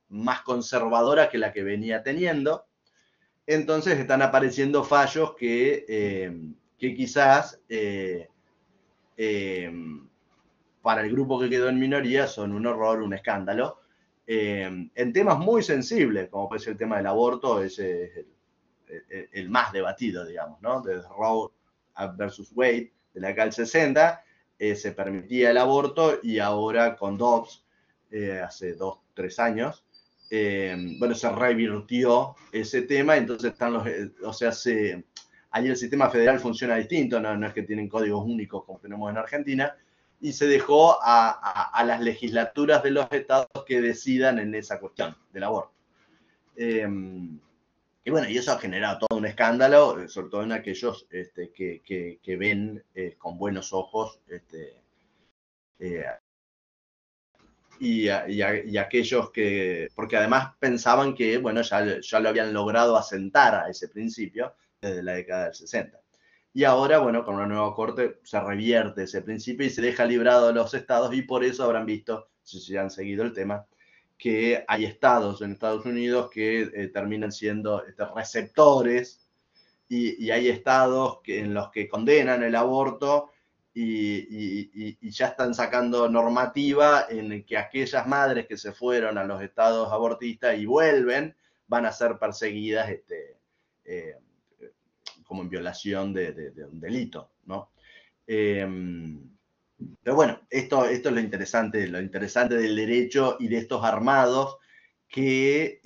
A: más conservadora que la que venía teniendo. Entonces están apareciendo fallos que quizás para el grupo que quedó en minoría son un horror, un escándalo, en temas muy sensibles, como puede ser el tema del aborto. Ese es el más debatido, digamos, ¿no? Desde Roe versus Wade, de la década del 60, se permitía el aborto, y ahora con Dobbs, hace 2-3 años, bueno, se revirtió ese tema. Entonces están o sea, ahí el sistema federal funciona distinto, no es que tienen códigos únicos como tenemos en Argentina, y se dejó a las legislaturas de los estados que decidan en esa cuestión del aborto. Y bueno, y eso ha generado todo un escándalo, sobre todo en aquellos que ven con buenos ojos, y aquellos que, porque además pensaban que, bueno, ya lo habían logrado asentar a ese principio desde la década del 60. Y ahora, bueno, con una nueva corte se revierte ese principio y se deja librado a los estados, y por eso habrán visto, si han seguido el tema, que hay estados en Estados Unidos que terminan siendo receptores, y hay estados en los que condenan el aborto, y ya están sacando normativa en que aquellas madres que se fueron a los estados abortistas y vuelven van a ser perseguidas como en violación de un delito, ¿no? Pero bueno, esto es lo interesante del derecho y de estos armados que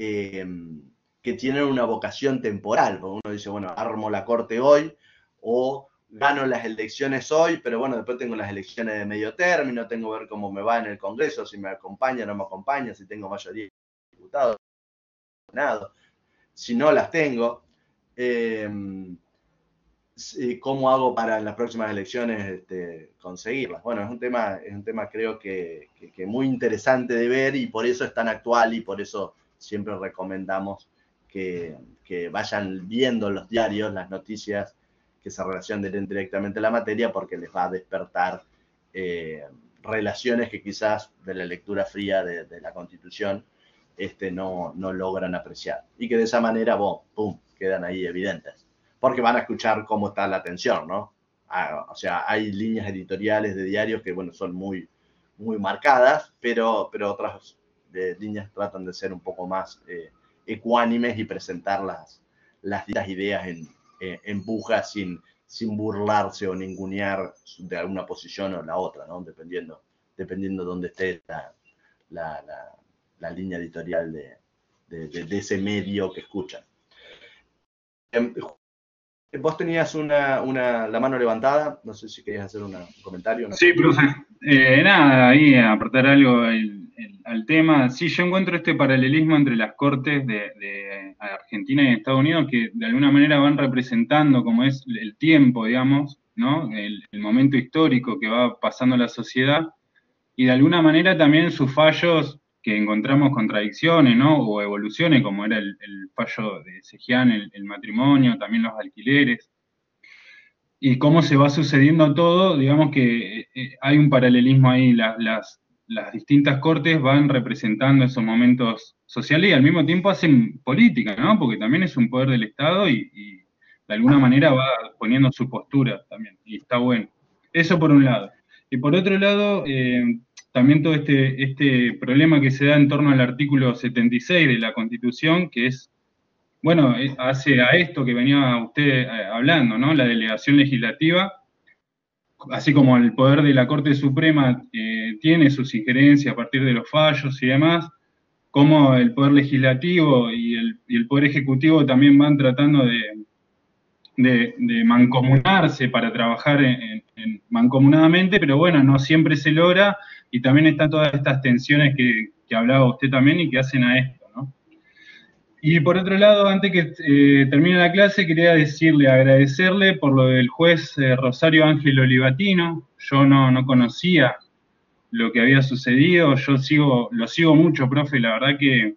A: tienen una vocación temporal. Porque uno dice, bueno, armo la corte hoy, o gano las elecciones hoy, pero bueno, después tengo las elecciones de medio término, tengo que ver cómo me va en el Congreso, si me acompaña o no me acompaña, si tengo mayoría de diputados, nada. Si no las tengo, ¿cómo hago para en las próximas elecciones conseguirlas? Bueno, es un tema creo que muy interesante de ver, y por eso es tan actual, y por eso siempre recomendamos que vayan viendo los diarios, las noticias que se relacionen directamente a la materia, porque les va a despertar relaciones que quizás de la lectura fría de la Constitución no logran apreciar, y que de esa manera, pum, quedan ahí evidentes, porque van a escuchar cómo está la tensión, ¿no? O sea, hay líneas editoriales de diarios que, bueno, son muy, muy marcadas, pero otras líneas tratan de ser un poco más ecuánimes y presentar las distintas ideas en puja, sin burlarse o ningunear de alguna posición o la otra, ¿no? Dependiendo de dónde esté la línea editorial de ese medio que escuchan. Vos tenías la mano levantada, no sé si querías hacer un comentario. ¿No?
C: Sí, profe. Nada, ahí aportar algo al tema. Sí, yo encuentro este paralelismo entre las cortes de Argentina y Estados Unidos, que de alguna manera van representando como es el tiempo, digamos, ¿no? El momento histórico que va pasando la sociedad, y de alguna manera también sus fallos, que encontramos contradicciones, ¿no? O evoluciones, como era el fallo de Sejian, el matrimonio, también los alquileres, y cómo se va sucediendo todo. Digamos que hay un paralelismo ahí. Las distintas cortes van representando esos momentos sociales y al mismo tiempo hacen política, ¿no? Porque también es un poder del Estado, y de alguna manera va poniendo su postura también, y está bueno. Eso por un lado. Y por otro lado, también todo este problema que se da en torno al artículo 76 de la Constitución, que es bueno, hace a esto que venía usted hablando, ¿no? La delegación legislativa, así como el poder de la Corte Suprema tiene sus injerencias a partir de los fallos y demás, como el poder legislativo y el poder ejecutivo también van tratando de mancomunarse para trabajar mancomunadamente, pero bueno, no siempre se logra, y también están todas estas tensiones que hablaba usted también y que hacen a esto, ¿no? Y por otro lado, antes que termine la clase, quería agradecerle por lo del juez Rosario Ángel Olivatino. Yo no conocía lo que había sucedido, lo sigo mucho, profe, la verdad que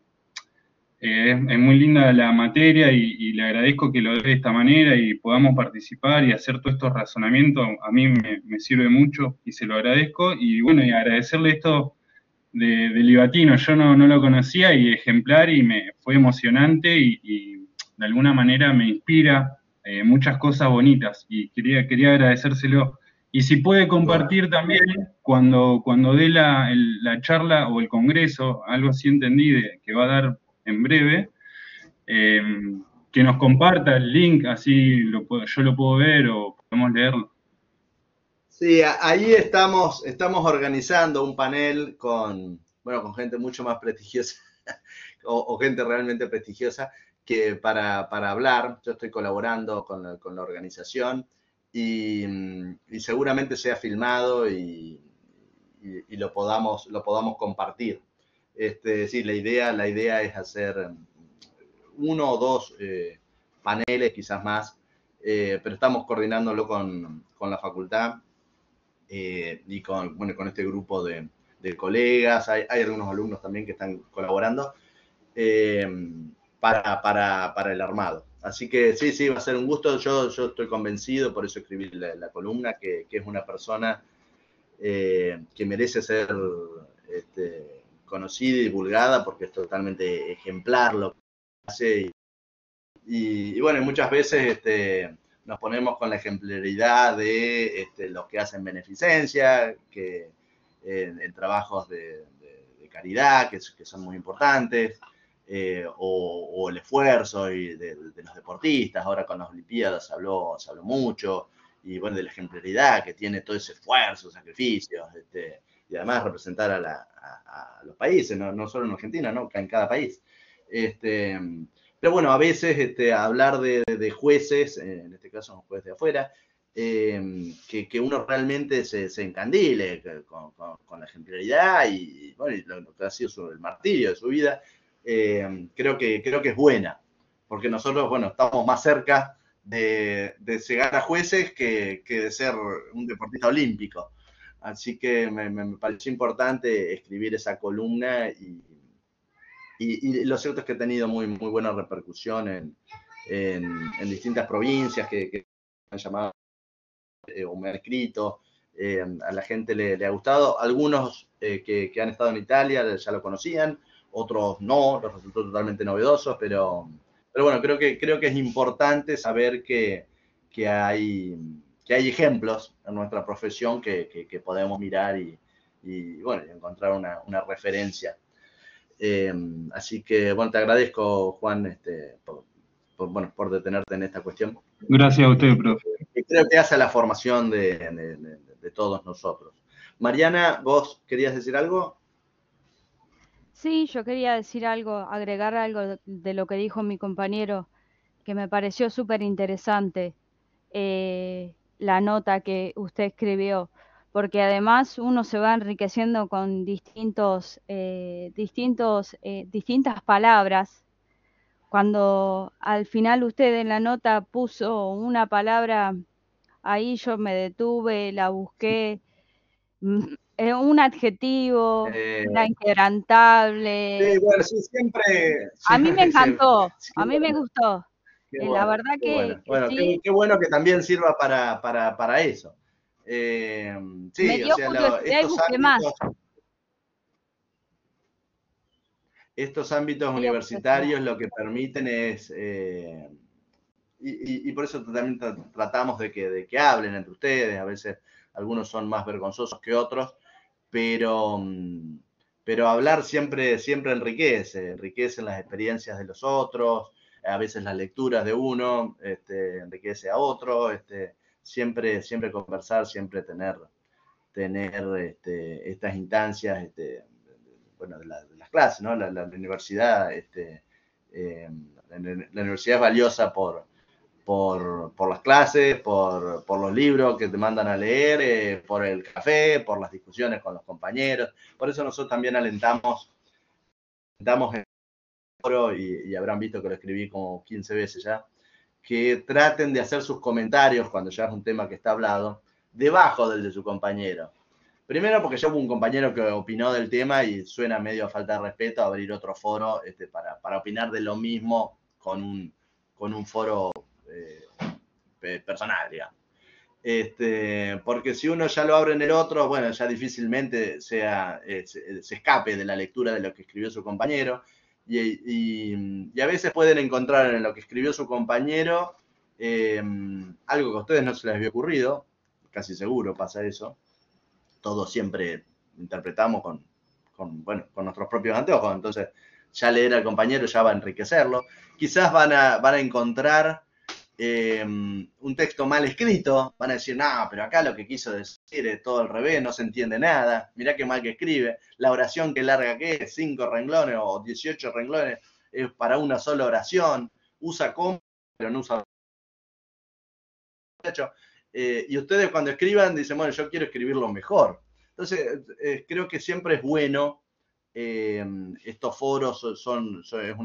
C: es muy linda la materia y le agradezco que lo dé de esta manera y podamos participar y hacer todos estos razonamientos. A mí me sirve mucho y se lo agradezco. Y bueno, y agradecerle esto de Libatino. Yo no lo conocía y ejemplar y me fue emocionante y de alguna manera me inspira muchas cosas bonitas y quería agradecérselo. Y si puede compartir también cuando dé la charla o el congreso, algo así entendí que va a dar en breve, eh, que nos comparta el link, así yo lo puedo ver o podemos leerlo.
A: Sí, ahí estamos organizando un panel con gente mucho más prestigiosa o gente realmente prestigiosa que para hablar. Yo estoy colaborando con la organización y seguramente sea filmado y lo podamos compartir. Sí, la idea es hacer uno o dos paneles, quizás más, pero estamos coordinándolo con la facultad y con este grupo de colegas. Hay algunos alumnos también que están colaborando eh, para el armado. Así que sí, va a ser un gusto. Yo estoy convencido, por eso escribí la columna, que es una persona que merece ser conocida y divulgada porque es totalmente ejemplar lo que hace. Y bueno, muchas veces nos ponemos con la ejemplaridad de los que hacen beneficencia, que en trabajos de caridad, que son muy importantes, o el esfuerzo de los deportistas. Ahora con las Olimpiadas se habló mucho, y bueno, de la ejemplaridad que tiene todo ese esfuerzo, sacrificios, y además representar a los países, no solo en Argentina, ¿no? En cada país. Pero bueno, a veces hablar de jueces, en este caso un juez de afuera, que uno realmente se encandile con la ejemplaridad y, bueno, y lo que ha sido el martirio de su vida, creo que es buena, porque nosotros, bueno, estamos más cerca de llegar a jueces que de ser un deportista olímpico. Así que me pareció importante escribir esa columna y lo cierto es que ha tenido muy buena repercusión en distintas provincias que me han llamado o me han escrito. A la gente le ha gustado. Algunos que han estado en Italia ya lo conocían, otros no, les resultó totalmente novedoso, pero bueno, creo que es importante saber que hay ejemplos en nuestra profesión que podemos mirar y bueno, encontrar una referencia. Así que, bueno, te agradezco, Juan, por detenerte en esta cuestión.
C: Gracias a usted, profe.
A: Creo que hace la formación de todos nosotros. Mariana, ¿vos querías decir algo?
B: Sí, yo quería decir algo, agregar algo de lo que dijo mi compañero, que me pareció súper interesante la nota que usted escribió, porque además uno se va enriqueciendo con distintas palabras. Cuando al final usted en la nota puso una palabra, ahí yo me detuve, la busqué, un adjetivo, la
A: Sí,
B: inquebrantable.
A: bueno, sí, siempre,
B: A mí me encantó,
A: sí,
B: a mí me gustó.
A: qué
B: La
A: bueno,
B: verdad
A: qué bueno.
B: que
A: Bueno,
B: sí,
A: qué bueno que también sirva para eso.
B: me
A: Sí, o
B: dio
A: sea,
B: curiosidad y busqué más.
A: estos ámbitos
B: Me dio curiosidad.
A: universitarios lo que permiten es, y por eso también tratamos de que hablen entre ustedes. A veces algunos son más vergonzosos que otros, pero, pero hablar siempre enriquece las experiencias de los otros, a veces las lecturas de uno enriquece a otro, siempre conversar, siempre tener estas instancias, bueno, de las clases, ¿no? La universidad, la universidad es valiosa por las clases, por los libros que te mandan a leer, por el café, por las discusiones con los compañeros. Por eso nosotros también alentamos el foro, y habrán visto que lo escribí como 15 veces ya, que traten de hacer sus comentarios cuando ya es un tema que está hablado, debajo del de su compañero. Primero porque ya hubo un compañero que opinó del tema y suena medio a falta de respeto abrir otro foro para opinar de lo mismo con un foro personal, digamos. Porque si uno ya lo abre en el otro, bueno, ya difícilmente se escape de la lectura de lo que escribió su compañero, y a veces pueden encontrar en lo que escribió su compañero algo que a ustedes no se les había ocurrido, casi seguro pasa eso. Todos siempre interpretamos con nuestros propios anteojos, entonces ya leer al compañero ya va a enriquecerlo. Quizás van a encontrar un texto mal escrito, van a decir, no, pero acá lo que quiso decir es todo al revés, no se entiende nada, mirá qué mal que escribe, la oración que larga que es, 5 renglones o 18 renglones, es para una sola oración, usa coma, pero no usa... y ustedes cuando escriban dicen, bueno, yo quiero escribirlo mejor. Entonces, creo que siempre es bueno, estos foros es una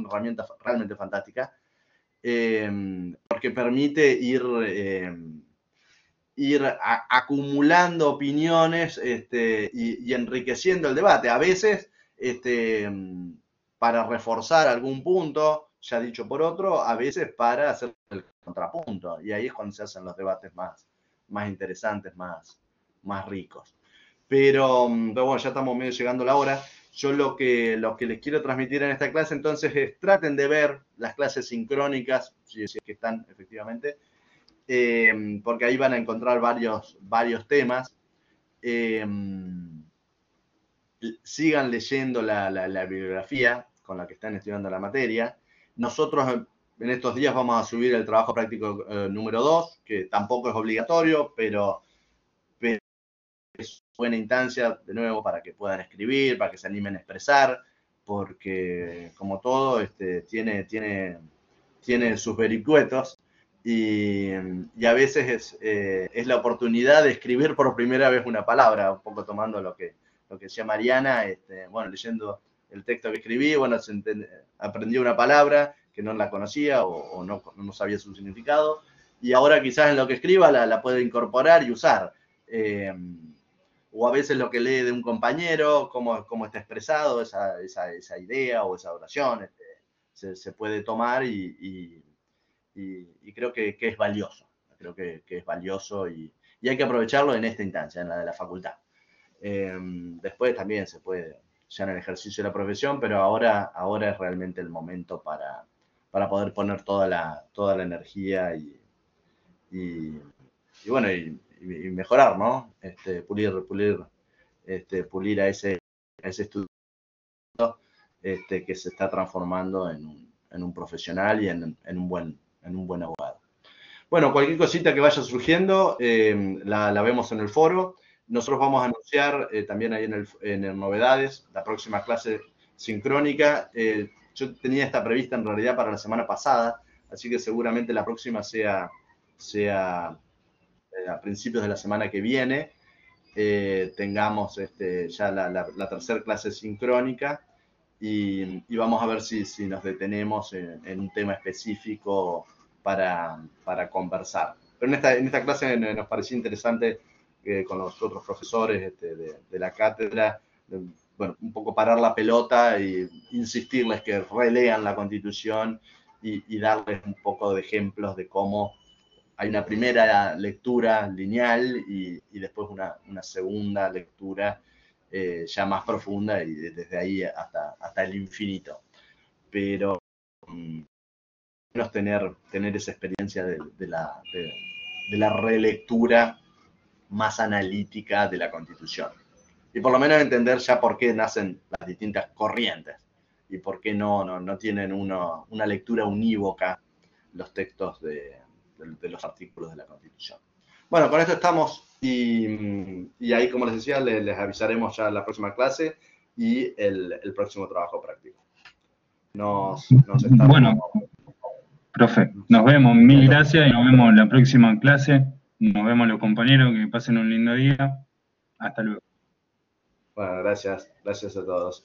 A: herramienta realmente fantástica, porque permite ir acumulando opiniones y enriqueciendo el debate. A veces, para reforzar algún punto ya dicho por otro, a veces para hacer el contrapunto. Y ahí es cuando se hacen los debates más interesantes, más ricos. Pero bueno, ya estamos medio llegando a la hora. Yo lo que les quiero transmitir en esta clase entonces es traten de ver las clases sincrónicas, si es que están efectivamente, porque ahí van a encontrar varios temas. Sigan leyendo la bibliografía con la que están estudiando la materia. Nosotros en estos días vamos a subir el trabajo práctico número 2, que tampoco es obligatorio, pero es buena instancia, de nuevo, para que puedan escribir, para que se animen a expresar, porque como todo, tiene sus vericuetos, y a veces es la oportunidad de escribir por primera vez una palabra, un poco tomando lo que decía Mariana, bueno, leyendo el texto que escribí, bueno, aprendí una palabra que no la conocía o no sabía su significado, y ahora quizás en lo que escriba la puede incorporar y usar. O a veces lo que lee de un compañero, cómo está expresado esa idea o esa oración, se puede tomar y creo que es valioso. Creo que es valioso y hay que aprovecharlo en esta instancia, en la de la facultad. Después también se puede, ya en el ejercicio de la profesión, pero ahora es realmente el momento para poder poner toda la energía y bueno, y mejorar, ¿no? Pulir a ese estudiante que se está transformando en un profesional y en un buen abogado. Bueno, cualquier cosita que vaya surgiendo, la vemos en el foro. Nosotros vamos a anunciar también ahí en novedades, la próxima clase sincrónica. Yo tenía esta prevista en realidad para la semana pasada, así que seguramente la próxima sea a principios de la semana que viene, tengamos ya la tercera clase sincrónica y vamos a ver si nos detenemos en un tema específico para conversar. Pero en esta clase nos pareció interesante con los otros profesores de la cátedra, bueno, un poco parar la pelota e insistirles que relean la Constitución y darles un poco de ejemplos de cómo hay una primera lectura lineal y después una segunda lectura ya más profunda y desde ahí hasta el infinito. Pero menos tener esa experiencia de la relectura más analítica de la Constitución. Y por lo menos entender ya por qué nacen las distintas corrientes y por qué no tienen una lectura unívoca los textos de los artículos de la Constitución. Bueno, con esto estamos y ahí, como les decía, les avisaremos ya la próxima clase y el próximo trabajo práctico. Nos estamos...
C: Bueno, profe, nos vemos, mil gracias y nos vemos en la próxima clase. Nos vemos los compañeros, que pasen un lindo día. Hasta luego.
A: Bueno, gracias a todos.